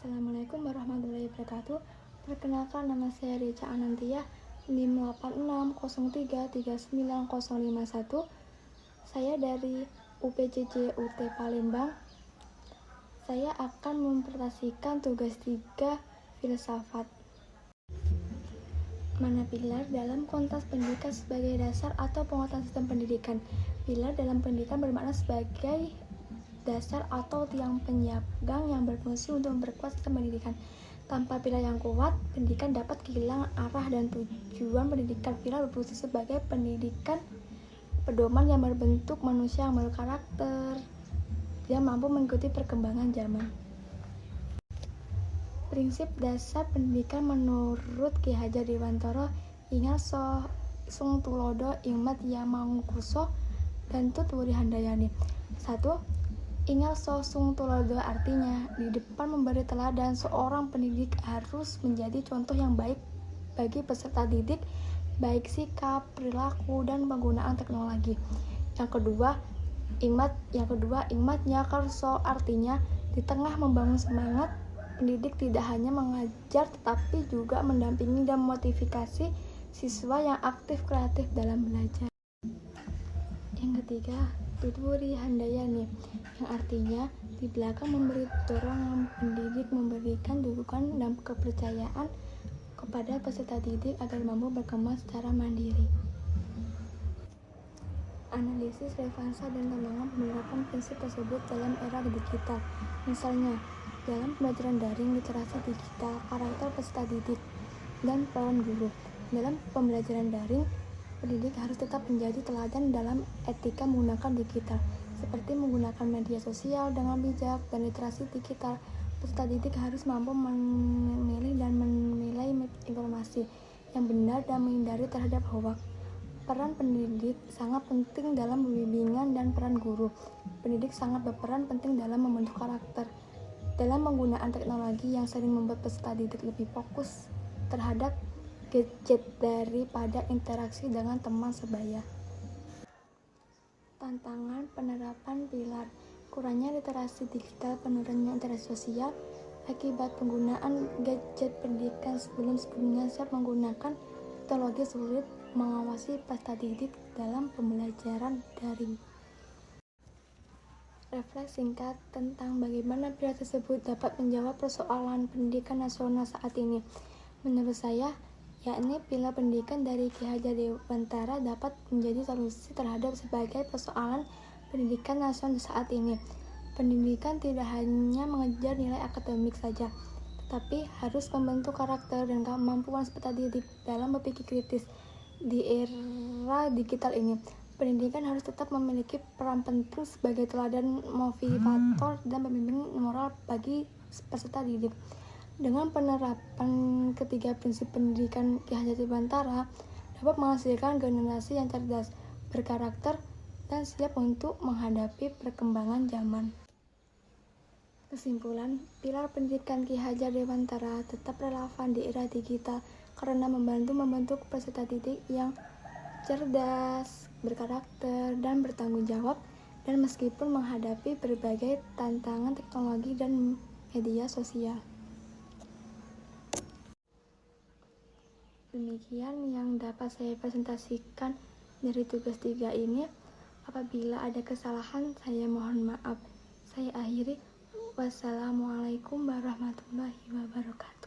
Assalamualaikum warahmatullahi wabarakatuh. Perkenalkan, nama saya Rica Anantia, NIM 8603339051. Saya dari UPJJ UT Palembang. Saya akan mempresentasikan tugas 3 filsafat. Mana pilar dalam konteks pendidikan sebagai dasar atau penguatan sistem pendidikan? Pilar dalam pendidikan bermakna sebagai dasar atau tiang penyangga yang berfungsi untuk memperkuat sistem pendidikan. Tanpa pilar yang kuat, pendidikan dapat kehilangan arah dan tujuan pendidikan. Pilar berfungsi sebagai pendidikan pedoman yang berbentuk manusia yang berkarakter, yang mampu mengikuti perkembangan zaman. Prinsip dasar pendidikan menurut Ki Hajar Dewantara, Ingat Sung Tulodo, Ingmat Yamangkuso, dan Tut Wuri Handayani. 1. Ingat Sung Tulodo artinya di depan memberi teladan. Seorang pendidik harus menjadi contoh yang baik bagi peserta didik, baik sikap, perilaku, dan penggunaan teknologi. Yang kedua, Ingmat Karso artinya di tengah membangun semangat, pendidik tidak hanya mengajar tetapi juga mendampingi dan memotivasi siswa yang aktif kreatif dalam belajar. Yang ketiga, Tut Wuri Handayani, yang artinya di belakang memberi dorongan, pendidik memberikan dukungan dan kepercayaan kepada peserta didik agar mampu berkembang secara mandiri. Analisis relevansi dan tantangan penerapan prinsip tersebut dalam era digital. Misalnya, dalam pembelajaran daring, literasi digital, karakter peserta didik, dan peran guru. Dalam pembelajaran daring, pendidik harus tetap menjadi teladan dalam etika menggunakan digital, seperti menggunakan media sosial dengan bijak dan literasi digital. Peserta didik harus mampu memilih dan menilai informasi yang benar dan menghindari terhadap hoax. Peran pendidik sangat penting dalam bimbingan dan peran guru. Pendidik sangat berperan penting dalam membentuk karakter. Dalam penggunaan teknologi yang sering membuat peserta didik lebih fokus terhadap gadget daripada interaksi dengan teman sebaya. Tantangan penerapan pilar: kurangnya literasi digital, penurunannya interaksi sosial akibat penggunaan gadget. Pendidikan sebelumnya siap menggunakan teknologi, sulit mengawasi peserta didik dalam pembelajaran daring. Refleksi singkat tentang bagaimana pilar tersebut dapat menjawab persoalan pendidikan nasional saat ini. Menurut saya, yakni pilar pendidikan dari Ki Hajar Dewantara dapat menjadi solusi terhadap sebagai persoalan pendidikan nasional saat ini. Pendidikan tidak hanya mengejar nilai akademik saja, tetapi harus membentuk karakter dan kemampuan peserta didik dalam berpikir kritis. Di era digital ini, pendidikan harus tetap memiliki peran penting sebagai teladan, motivator, dan pembimbing moral bagi peserta didik. Dengan penerapan ketiga prinsip pendidikan Ki Hajar Dewantara dapat menghasilkan generasi yang cerdas, berkarakter, dan siap untuk menghadapi perkembangan zaman. Kesimpulan, pilar pendidikan Ki Hajar Dewantara tetap relevan di era digital karena membantu membentuk peserta didik yang cerdas, berkarakter, dan bertanggung jawab, dan meskipun menghadapi berbagai tantangan teknologi dan media sosial. Demikian yang dapat saya presentasikan dari tugas 3 ini. Apabila ada kesalahan, saya mohon maaf. Saya akhiri. Wassalamualaikum warahmatullahi wabarakatuh.